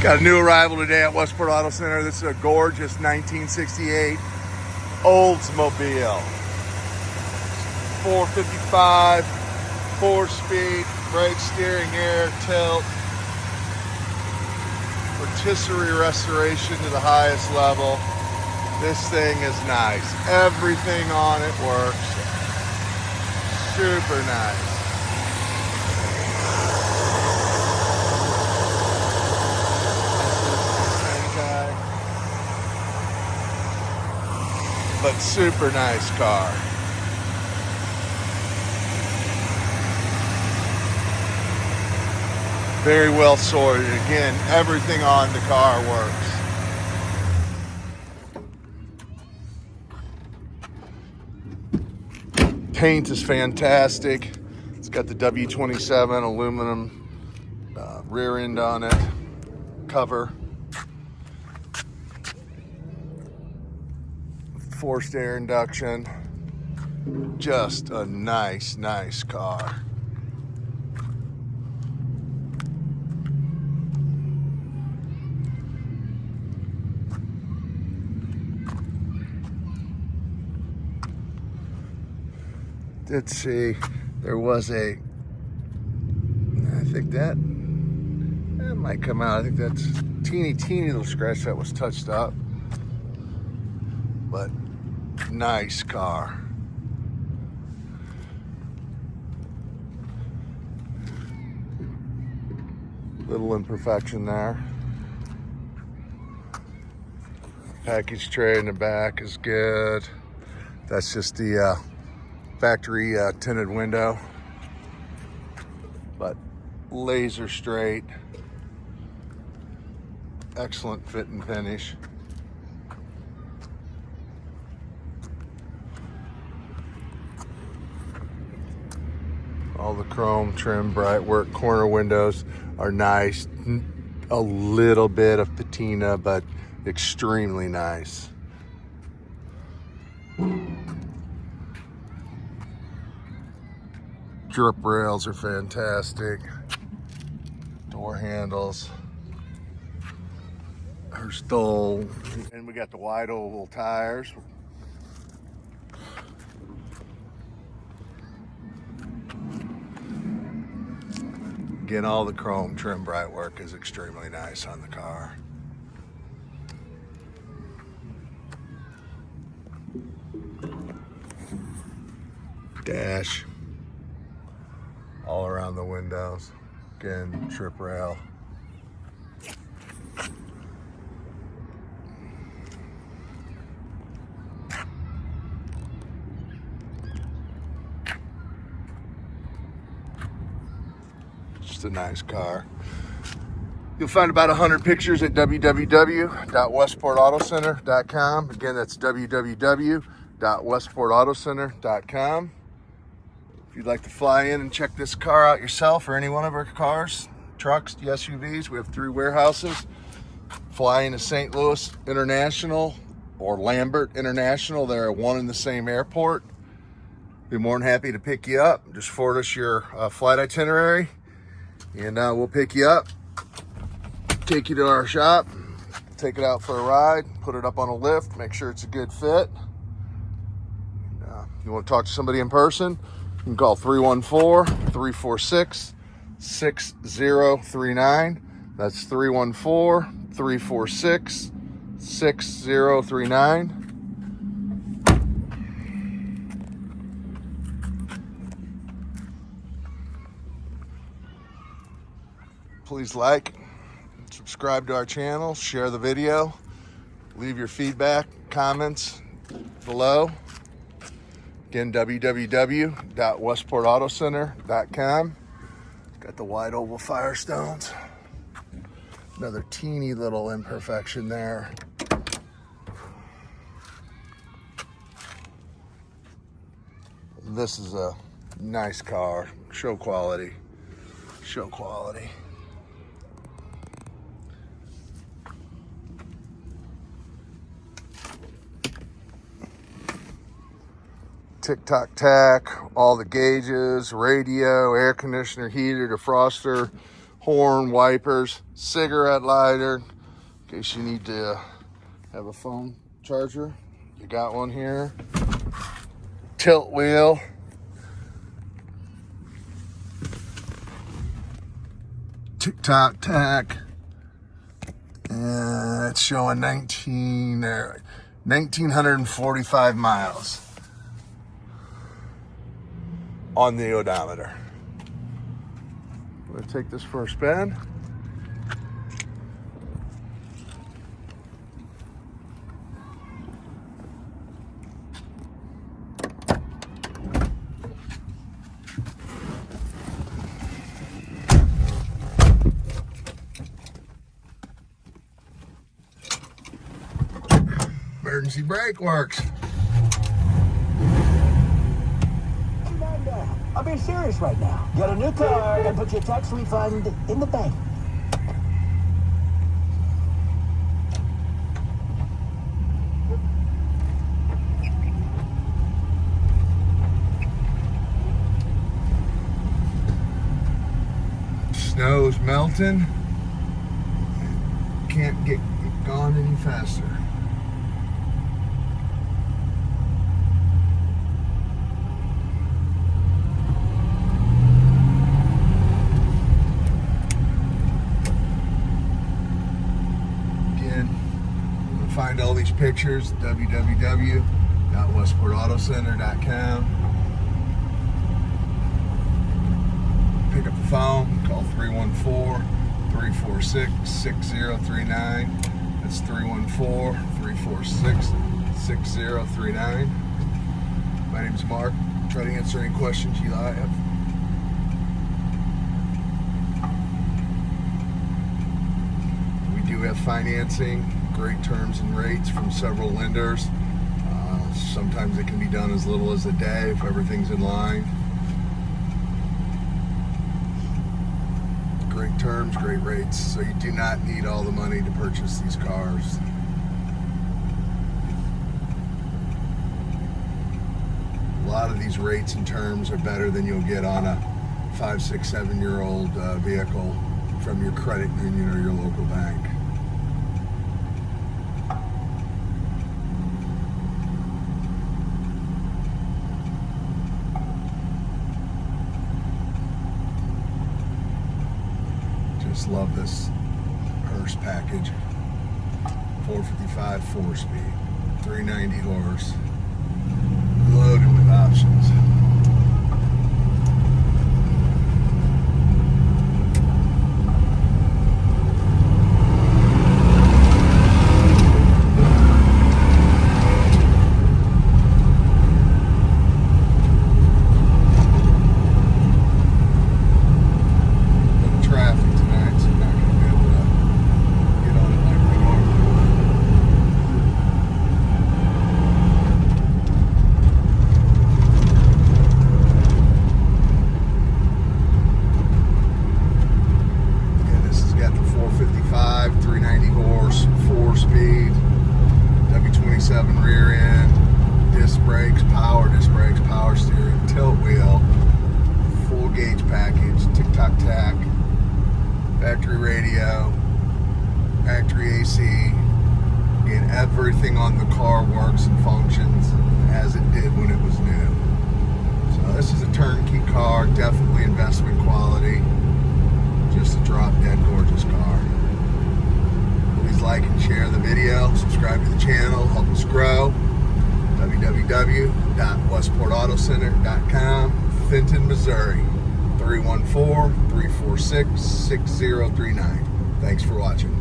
Got a new arrival today at Westport Auto Center. This is a gorgeous 1968 Oldsmobile. 455, 4-speed, brake, steering, air, tilt. Rotisserie restoration to the highest level. This thing is nice. Everything on it works. Super nice. But super nice car. Very well sorted. Again, everything on the car works. Paint is fantastic. It's got the W27 aluminum rear end on it, cover. Forced air induction. Just a nice car. Let's see, there was I think that might come out. I think that's teeny little scratch that was touched up. But nice car. Little imperfection there. Package tray in the back is good. That's just the factory tinted window. But laser straight. Excellent fit and finish. All the chrome trim, bright work, corner windows are nice. A little bit of patina, but extremely nice. Drip rails are fantastic. Door handles. Hurst Olds. And we got the wide oval tires. Again, all the chrome trim bright work is extremely nice on the car. Dash all around the windows. Again, trip rail. Just a nice car. You'll find about 100 pictures at www.westportautocenter.com. Again, that's www.westportautocenter.com. If you'd like to fly in and check this car out yourself or any one of our cars, trucks, SUVs, we have 3 warehouses. Fly into St. Louis International or Lambert International. They're at one and the same airport. Be more than happy to pick you up. Just forward us your flight itinerary. And we'll pick you up, take you to our shop, take it out for a ride, put it up on a lift, make sure it's a good fit. You want to talk to somebody in person, you can call 314-346-6039. That's 314-346-6039. Please like, subscribe to our channel, share the video, leave your feedback, comments below. Again, www.westportautocenter.com. Got the wide oval Firestones. Another teeny little imperfection there. This is a nice car, show quality. Tick-tock tack, all the gauges, radio, air conditioner, heater, defroster, horn, wipers, cigarette lighter, in case you need to have a phone charger. You got one here. Tilt wheel. Tick-tock tack. And it's showing 1,945 miles on the odometer. I'm gonna take this for a spin. Emergency brake works. I'm being serious right now. Get a new car and put your tax refund in the bank. Snow's melting. Can't get gone any faster. Find all these pictures, www.westportautocenter.com. Pick up the phone, call 314-346-6039. That's 314-346-6039. My name's Mark. Try to answer any questions you have. We do have financing. Great terms and rates from several lenders. Sometimes it can be done as little as a day if everything's in line. Great terms, great rates. So you do not need all the money to purchase these cars. A lot of these rates and terms are better than you'll get on a 5, 6, 7-year-old vehicle from your credit union or your local bank. Just love this Hurst package. 455 4-speed, 390 horse, loaded with options. Rear end, disc brakes, power steering, tilt wheel, full gauge package, tick-tock tack, factory radio, factory AC, and everything on the car works and functions as it did when it was new. So this is a turnkey car, definitely investment quality, just a drop-dead gorgeous car. Please like and share the video, subscribe to the channel, help us grow. www.westportautocenter.com, Fenton, Missouri, 314-346-6039. Thanks for watching.